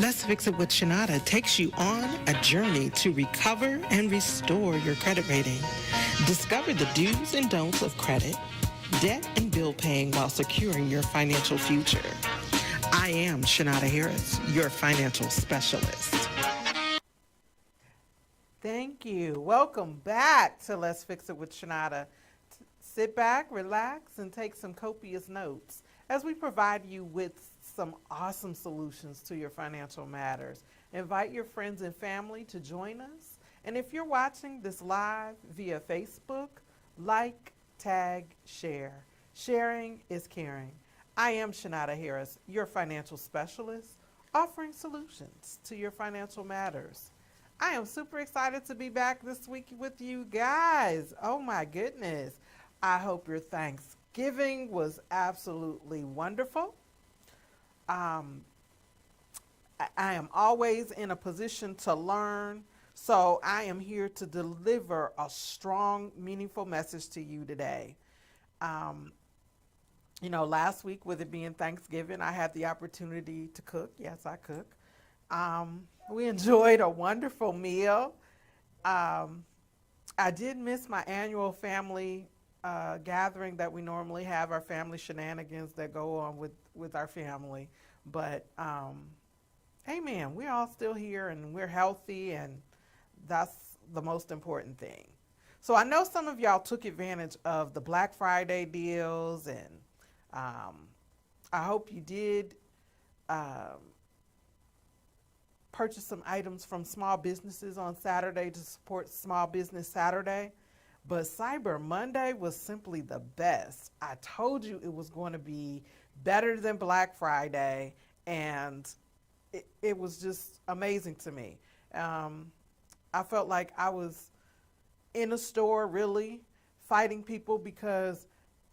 Let's Fix It with Shanada takes you on a journey to recover and restore your credit rating. Discover the do's and don'ts of credit, debt, and bill paying while securing your financial future. I am Shanada Harris, your financial specialist. Thank you. Welcome back to Let's Fix It with Shanada. Sit back, relax, and take some copious notes as we provide you with some awesome solutions to your financial matters. Invite your friends and family to join us. And if you're watching this live via Facebook, like, tag, share. Sharing is caring. I am Shanada Harris, your financial specialist, offering solutions to your financial matters. I am super excited to be back this week with you guys. Oh my goodness. I hope your Thanksgiving was absolutely wonderful. I am always in a position to learn, so I am here to deliver a strong, meaningful message to you today. Last week, with it being Thanksgiving, I had the opportunity to cook. Yes, I cook. We enjoyed a wonderful meal. I did miss my annual family gathering that we normally have, our family shenanigans that go on with our family. But, hey man, we're all still here and we're healthy, and that's the most important thing. So I know some of y'all took advantage of the Black Friday deals, and I hope you did purchase some items from small businesses on Saturday to support Small Business Saturday. But Cyber Monday was simply the best. I told you it was going to be better than Black Friday, and it was just amazing to me. I felt like I was in a store really fighting people, because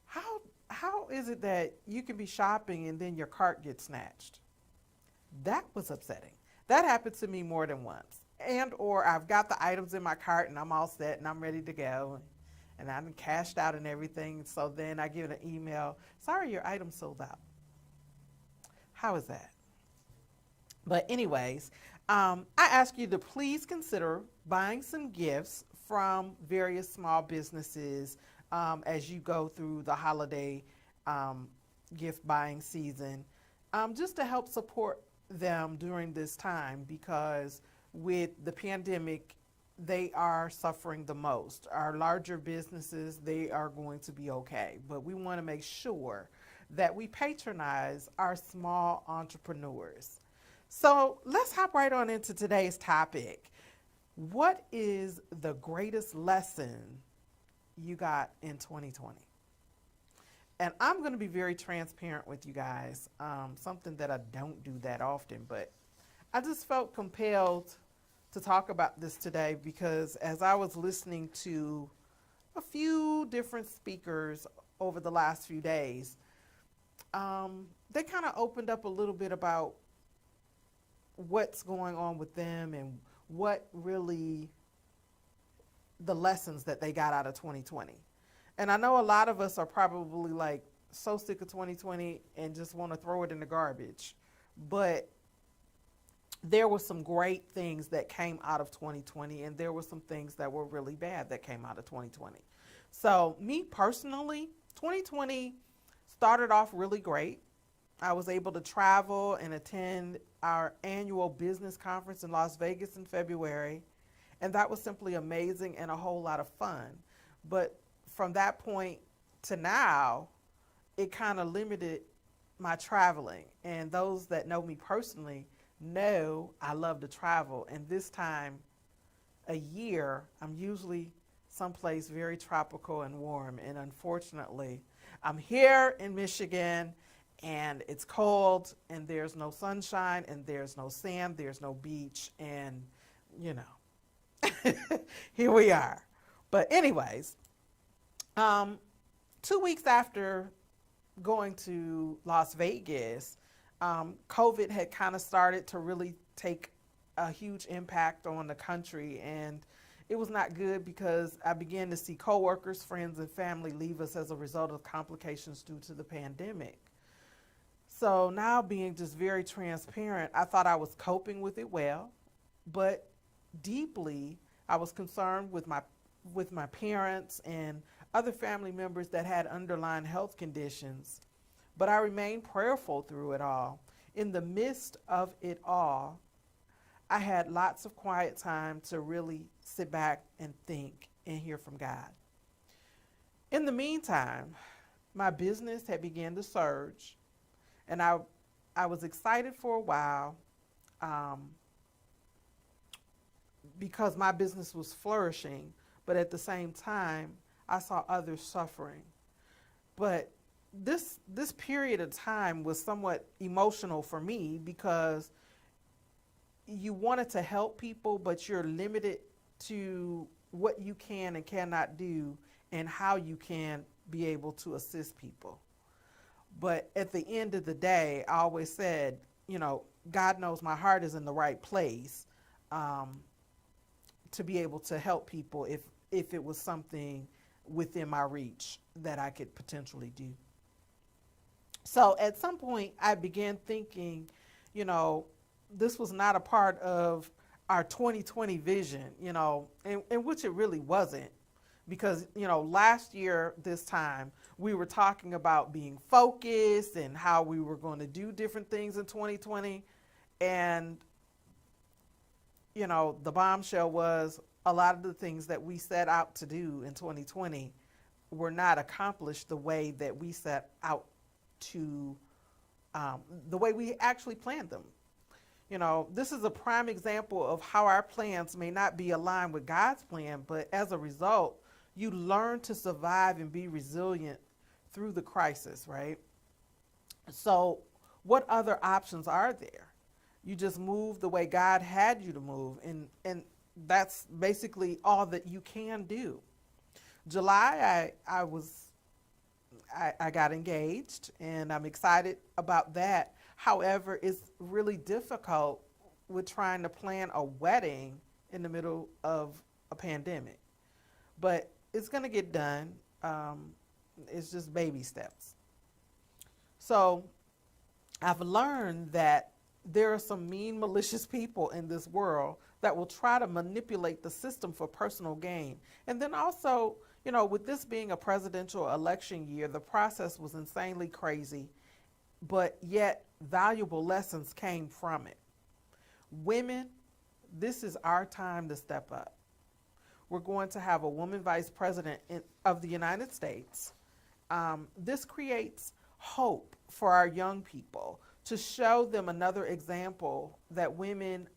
how is it that you can be shopping and then your cart gets snatched? That was upsetting. That happened to me more than once. Or I've got the items in my cart and I'm all set and I'm ready to go, and I'm cashed out and everything. So then I get an email, sorry, your item sold out. How is that? But anyways, I ask you to please consider buying some gifts from various small businesses as you go through the holiday gift buying season, just to help support them during this time, because with the pandemic, they are suffering the most. Our larger businesses, they are going to be okay, but we want to make sure that we patronize our small entrepreneurs. So let's hop right on into today's topic. What is the greatest lesson you got in 2020? And I'm going to be very transparent with you guys, something that I don't do that often, but I just felt compelled to talk about this today, because as I was listening to a few different speakers over the last few days, they kind of opened up a little bit about what's going on with them and what really the lessons that they got out of 2020. And I know a lot of us are probably like so sick of 2020 and just want to throw it in the garbage. But there were some great things that came out of 2020, and there were some things that were really bad that came out of 2020. So me personally, 2020 started off really great. I was able to travel and attend our annual business conference in Las Vegas in February, and that was simply amazing and a whole lot of fun. But from that point to now, it kind of limited my traveling. And those that know me personally know I love to travel. And this time a year, I'm usually someplace very tropical and warm. And unfortunately, I'm here in Michigan, and it's cold, and there's no sunshine, and there's no sand, there's no beach, and here we are. But anyways, 2 weeks after going to Las Vegas, COVID had kind of started to really take a huge impact on the country, and it was not good, because I began to see coworkers, friends, and family leave us as a result of complications due to the pandemic. So now, being just very transparent, I thought I was coping with it well, but deeply I was concerned with my parents and other family members that had underlying health conditions. But I remained prayerful through it all. In the midst of it all, I had lots of quiet time to really sit back and think and hear from God. In the meantime, my business had begun to surge, and I was excited for a while, um, because my business was flourishing, but at the same time, I saw others suffering. But this period of time was somewhat emotional for me because you wanted to help people, but you're limited to what you can and cannot do and how you can be able to assist people. But at the end of the day, I always said, God knows my heart is in the right place, um, to be able to help people if it was something within my reach that I could potentially do. So at some point, I began thinking, you know, this was not a part of our 2020 vision, in which it really wasn't. Because, last year, this time, we were talking about being focused and how we were going to do different things in 2020. And, the bombshell was a lot of the things that we set out to do in 2020 were not accomplished the way that we set out to, the way we actually planned them. This is a prime example of how our plans may not be aligned with God's plan, but as a result, you learn to survive and be resilient through the crisis, right? So, what other options are there? You just move the way God had you to move, and that's basically all that you can do. July, I got engaged, and I'm excited about that. However, it's really difficult with trying to plan a wedding in the middle of a pandemic. But it's going to get done. It's just baby steps. So I've learned that there are some mean, malicious people in this world that will try to manipulate the system for personal gain. And then also, with this being a presidential election year, the process was insanely crazy, but yet valuable lessons came from it. Women, this is our time to step up. We're going to have a woman vice president of the United States. This creates hope for our young people to show them another example that women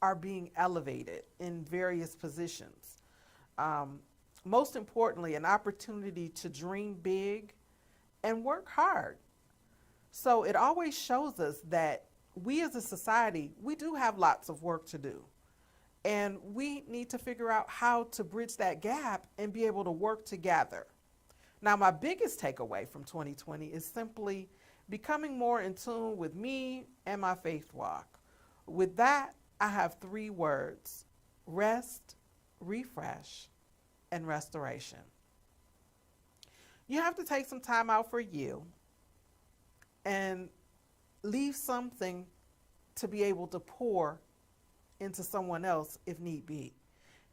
are being elevated in various positions. Most importantly, an opportunity to dream big and work hard. So it always shows us that we as a society, we do have lots of work to do. And we need to figure out how to bridge that gap and be able to work together. Now, my biggest takeaway from 2020 is simply becoming more in tune with me and my faith walk. With that, I have 3 words: rest, refresh, and restoration. You have to take some time out for you and leave something to be able to pour into someone else if need be.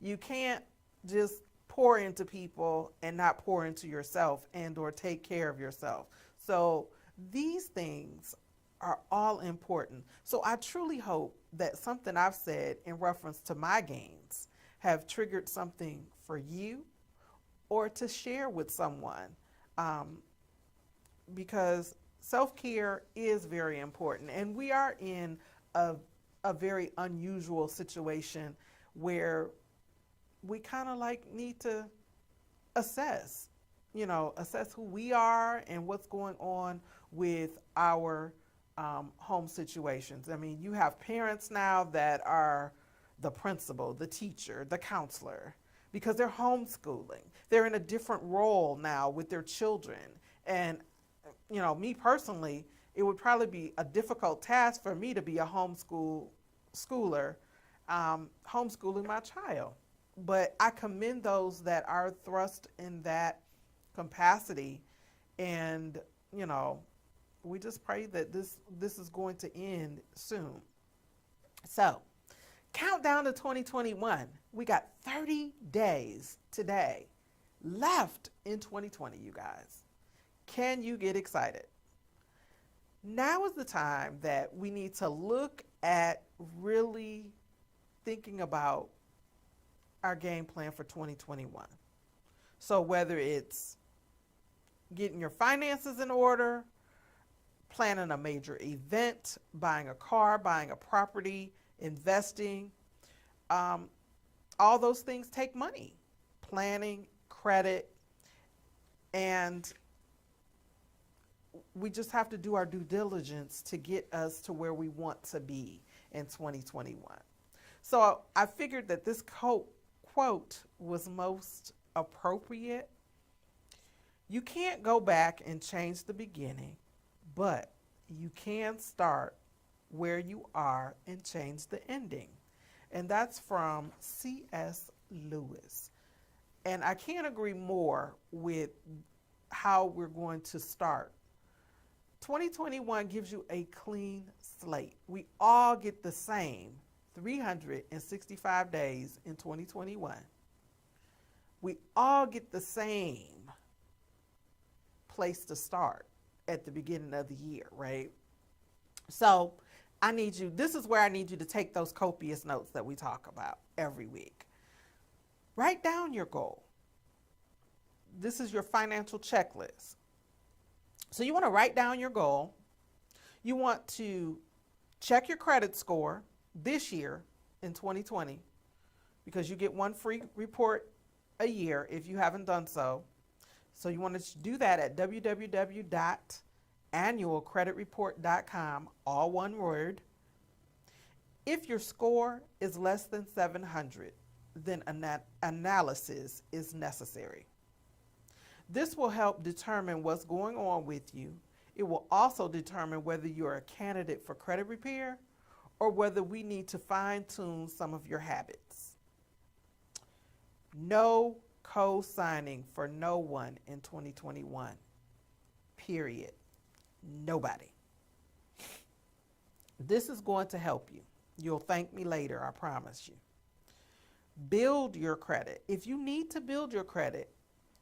You can't just pour into people and not pour into yourself and or take care of yourself. So these things are all important. So I truly hope that something I've said in reference to my gains have triggered something for you or to share with someone, because self-care is very important. And we are in a very unusual situation where we kind of need to assess who we are and what's going on with our home situations. I mean, you have parents now that are the principal, the teacher, the counselor, because they're homeschooling. They're in a different role now with their children. And, me personally, it would probably be a difficult task for me to be a schooler, homeschooling my child. But I commend those that are thrust in that capacity and, We just pray that this is going to end soon. So, countdown to 2021. We got 30 days today left in 2020, you guys. Can you get excited? Now is the time that we need to look at really thinking about our game plan for 2021. So whether it's getting your finances in order, planning a major event, buying a car, buying a property, investing, all those things take money. Planning, credit, and we just have to do our due diligence to get us to where we want to be in 2021. So I figured that this quote was most appropriate. You can't go back and change the beginning, but you can start where you are and change the ending. And that's from C.S. Lewis. And I can't agree more with how we're going to start. 2021 gives you a clean slate. We all get the same 365 days in 2021. We all get the same place to start at the beginning of the year, right? So I need you, this is where I need you to take those copious notes that we talk about every week. Write down your goal. This is your financial checklist. So you want to write down your goal. You want to check your credit score this year in 2020 because you get one free report a year if you haven't done so. So you want to do that at www.annualcreditreport.com, all one word. If your score is less than 700, then analysis is necessary. This will help determine what's going on with you. It will also determine whether you're a candidate for credit repair or whether we need to fine-tune some of your habits. No co-signing for no one in 2021. Period. Nobody. This is going to help you. You'll thank me later, I promise you. Build your credit. If you need to build your credit,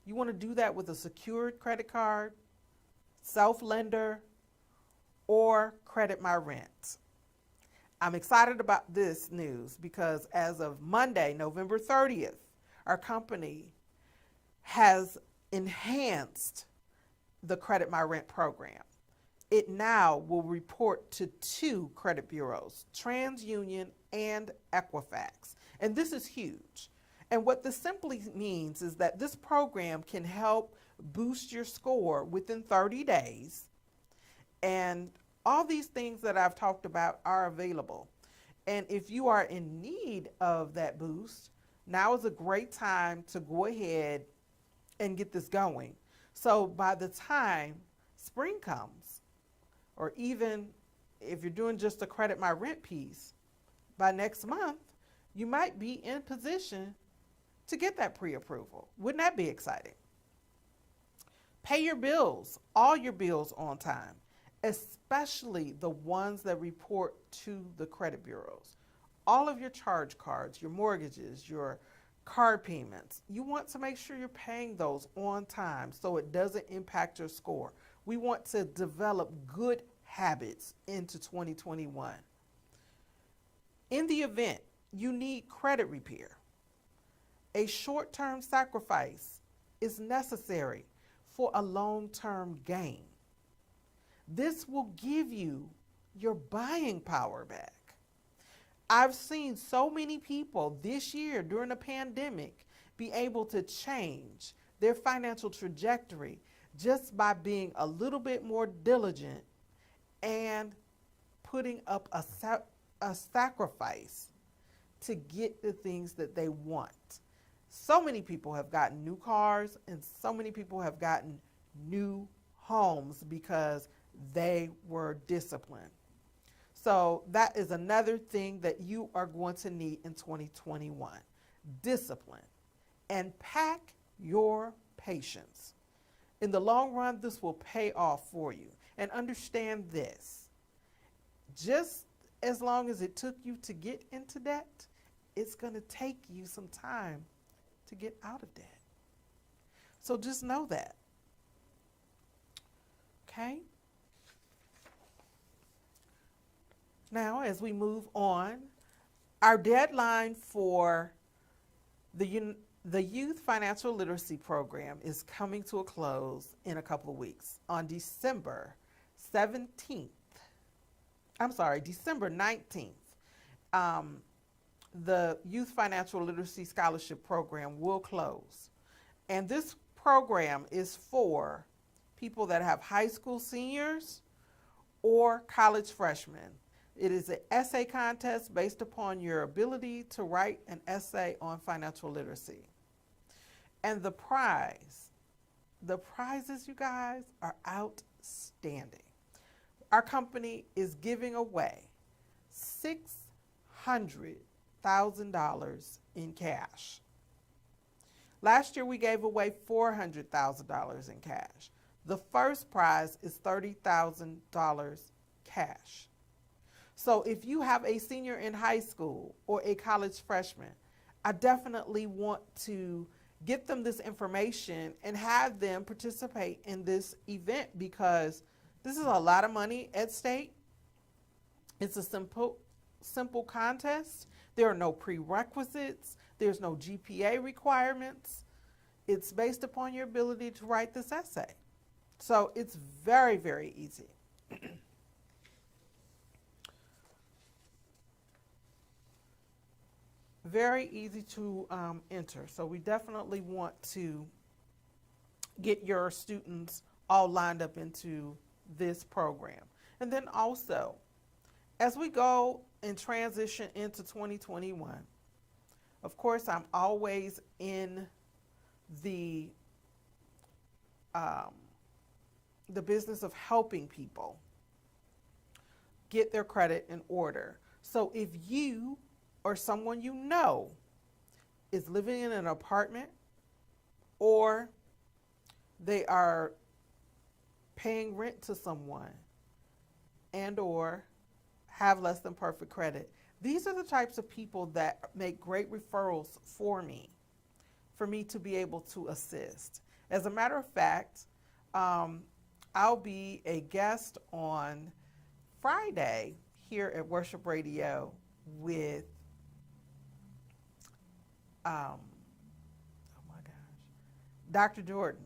you want to do that with a secured credit card, self-lender, or Credit My Rent. I'm excited about this news because as of Monday, November 30th, our company has enhanced the Credit My Rent program. It now will report to 2 credit bureaus, TransUnion and Equifax. And this is huge. And what this simply means is that this program can help boost your score within 30 days. And all these things that I've talked about are available. And if you are in need of that boost, now is a great time to go ahead and get this going. So by the time spring comes, or even if you're doing just a Credit My Rent piece, by next month, you might be in position to get that pre-approval. Wouldn't that be exciting? Pay your bills, all your bills on time, especially the ones that report to the credit bureaus. All of your charge cards, your mortgages, your card payments, you want to make sure you're paying those on time so it doesn't impact your score. We want to develop good habits into 2021. In the event you need credit repair, a short-term sacrifice is necessary for a long-term gain. This will give you your buying power back. I've seen so many people this year during the pandemic be able to change their financial trajectory just by being a little bit more diligent and putting up a sacrifice to get the things that they want. So many people have gotten new cars and so many people have gotten new homes because they were disciplined. So that is another thing that you are going to need in 2021. Discipline. And pack your patience. In the long run, this will pay off for you. And understand this, just as long as it took you to get into debt, it's going to take you some time to get out of debt. So just know that. Okay? Now, as we move on, our deadline for the Youth Financial Literacy Program is coming to a close in a couple of weeks on December 19th. The Youth Financial Literacy Scholarship Program will close. And this program is for people that have high school seniors or college freshmen. It is an essay contest based upon your ability to write an essay on financial literacy. And the prizes, you guys, are outstanding. Our company is giving away $600,000 in cash. Last year we gave away $400,000 in cash. The first prize is $30,000 cash. So if you have a senior in high school or a college freshman, I definitely want to get them this information and have them participate in this event, because this is a lot of money at stake. It's a simple contest. There are no prerequisites. There's no GPA requirements. It's based upon your ability to write this essay. So it's very, very easy. Very easy to enter. So we definitely want to get your students all lined up into this program. And then also, as we go and transition into 2021, of course, I'm always in the business of helping people get their credit in order. So if you or someone you know is living in an apartment, or they are paying rent to someone, and or have less than perfect credit, these are the types of people that make great referrals for me to be able to assist. As a matter of fact, I'll be a guest on Friday here at Worship Radio with Dr. Jordan.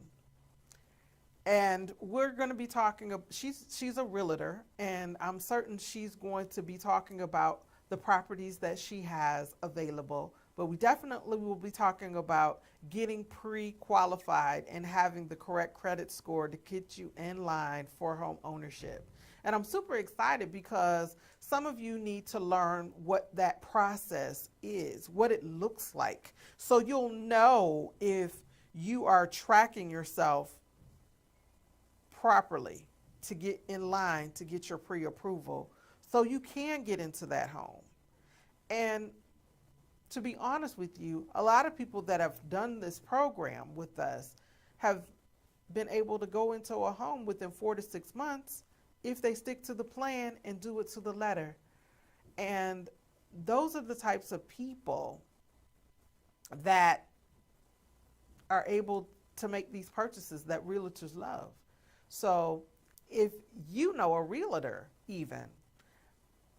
And we're going to be talking, she's a realtor, and I'm certain she's going to be talking about the properties that she has available. But we definitely will be talking about getting pre-qualified and having the correct credit score to get you in line for home ownership. And I'm super excited because some of you need to learn what that process is, what it looks like. So you'll know if you are tracking yourself properly to get in line to get your pre-approval so you can get into that home. And to be honest with you, a lot of people that have done this program with us have been able to go into a home within 4 to 6 months if they stick to the plan and do it to the letter. And those are the types of people that are able to make these purchases that realtors love. So if you know a realtor even,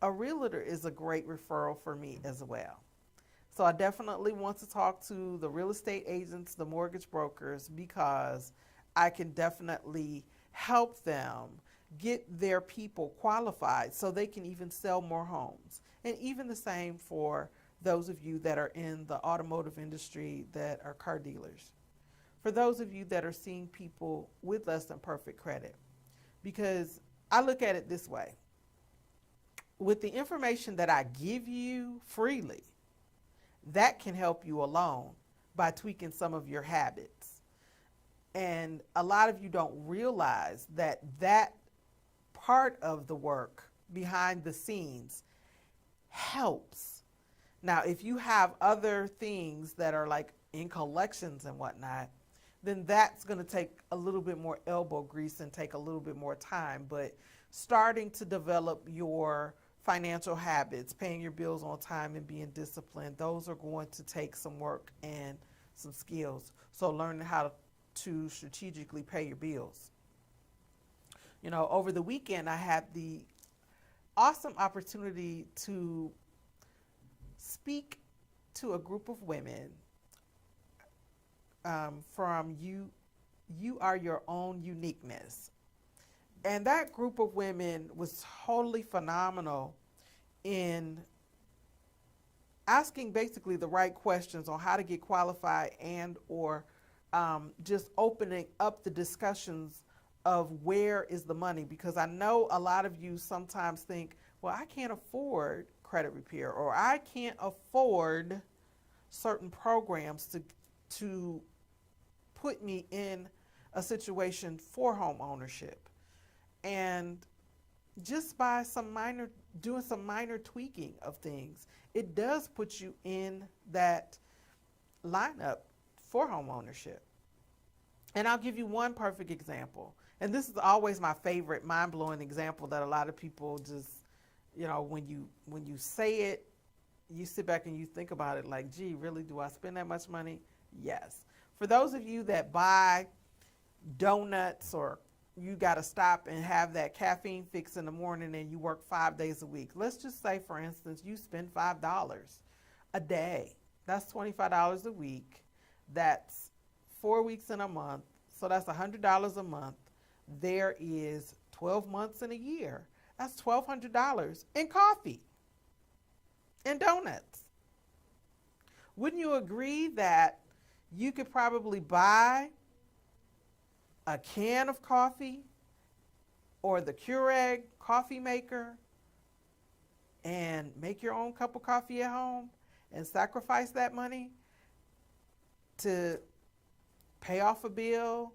a realtor is a great referral for me as well. So I definitely want to talk to the real estate agents, the mortgage brokers, because I can definitely help them get their people qualified so they can even sell more homes. And even the same for those of you that are in the automotive industry that are car dealers. For those of you that are seeing people with less than perfect credit, because I look at it this way. With the information that I give you freely, that can help you alone by tweaking some of your habits. And a lot of you don't realize that that part of the work behind the scenes helps. Now, if you have other things that are like in collections and whatnot, then that's going to take a little bit more elbow grease and take a little bit more time. But starting to develop your financial habits, paying your bills on time and being disciplined, those are going to take some work and some skills. So learning how to strategically pay your bills. Over the weekend, I had the awesome opportunity to speak to a group of women from You Are Your Own Uniqueness. And that group of women was totally phenomenal in asking basically the right questions on how to get qualified and or just opening up the discussions of where is the money, because I know a lot of you sometimes think, well, I can't afford credit repair, or I can't afford certain programs to put me in a situation for home ownership. And just by doing some minor tweaking of things, it does put you in that lineup for home ownership. And I'll give you one perfect example. And this is always my favorite mind-blowing example that a lot of people just, when you say it, you sit back and you think about it like, gee, really, do I spend that much money? Yes. For those of you that buy donuts, or you got to stop and have that caffeine fix in the morning and you work 5 days a week. Let's just say, for instance, you spend $5 a day. That's $25 a week. That's 4 weeks in a month. So that's $100 a month. There is 12 months in a year. That's $1,200 in coffee and donuts. Wouldn't you agree that you could probably buy a can of coffee or the Keurig coffee maker and make your own cup of coffee at home and sacrifice that money to pay off a bill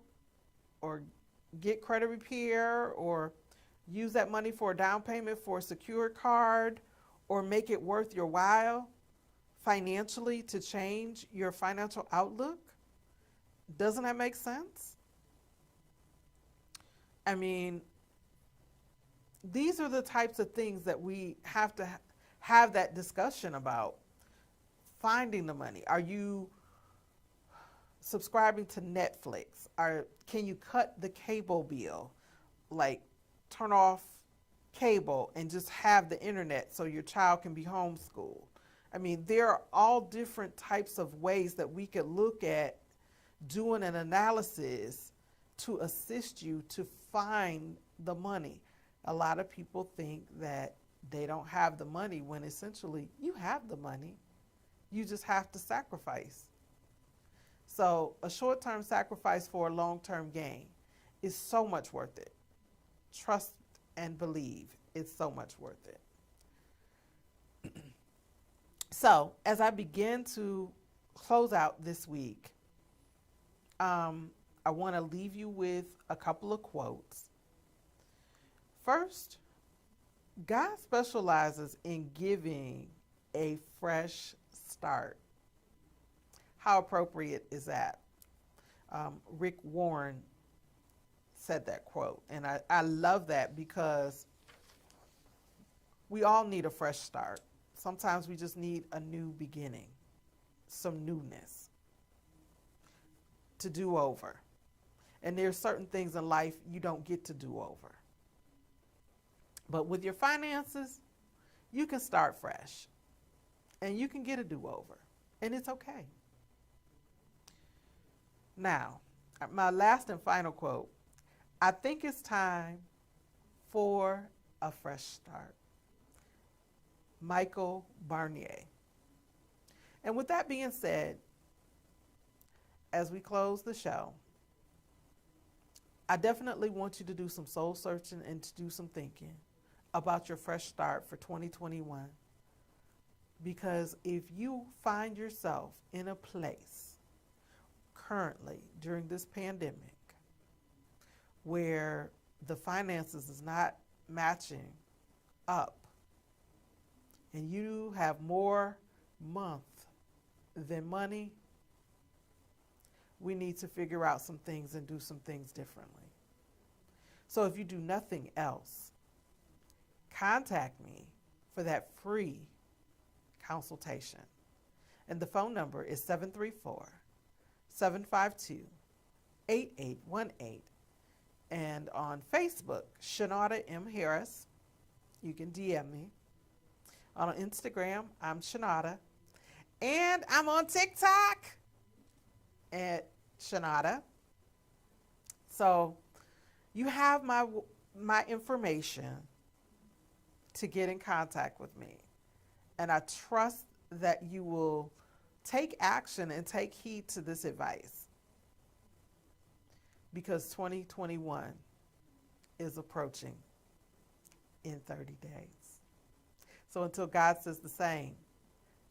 or get credit repair, or use that money for a down payment for a secured card, or make it worth your while financially to change your financial outlook? Doesn't that make sense? I mean, these are the types of things that we have to have that discussion about. Finding the money. Are you subscribing to Netflix? Can you cut the cable bill? Like, turn off cable and just have the internet so your child can be homeschooled. I mean, there are all different types of ways that we could look at doing an analysis to assist you to find the money. A lot of people think that they don't have the money when essentially you have the money. You just have to sacrifice. So a short-term sacrifice for a long-term gain is so much worth it. Trust and believe it's so much worth it. So as I begin to close out this week, I want to leave you with a couple of quotes. First, God specializes in giving a fresh start. How appropriate is that? Rick Warren said that quote, and I love that because we all need a fresh start. Sometimes we just need a new beginning, some newness to do over. And there's certain things in life you don't get to do over. But with your finances, you can start fresh and you can get a do-over, and it's okay. Now, my last and final quote, I think it's time for a fresh start. Michael Barnier. And with that being said, as we close the show, I definitely want you to do some soul searching and to do some thinking about your fresh start for 2021. Because if you find yourself in a place currently during this pandemic where the finances is not matching up and you have more month than money, we need to figure out some things and do some things differently. So if you do nothing else, contact me for that free consultation. And the phone number is 734-752-8818. And on Facebook, Shanada M. Harris. You can DM me. On Instagram, I'm Shanada. And I'm on TikTok at Shanada. So you have my information to get in contact with me. And I trust that you will take action and take heed to this advice, because 2021 is approaching in 30 days. So until God says the same,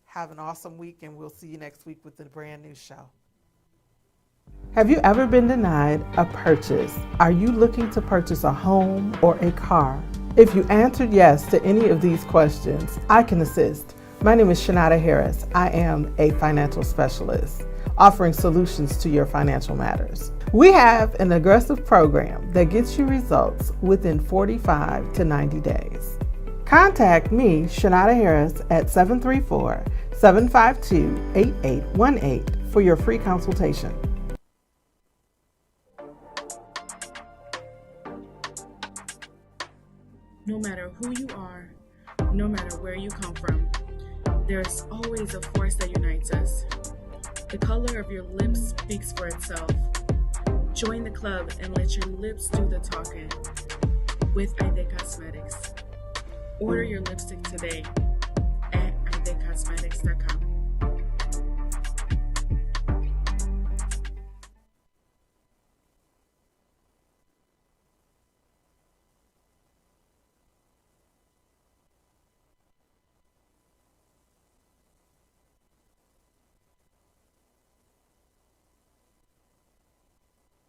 have an awesome week, and we'll see you next week with a brand new show. Have you ever been denied a purchase? Are you looking to purchase a home or a car? If you answered yes to any of these questions, I can assist. My name is Shanada Harris. I am a financial specialist offering solutions to your financial matters. We have an aggressive program that gets you results within 45 to 90 days. Contact me, Shanada Harris, at 734-752-8818 for your free consultation. No matter who you are, no matter where you come from, there's always a force that unites us. The color of your lips speaks for itself. Join the club and let your lips do the talking with Ide Cosmetics. Order your lipstick today at idecosmetics.com.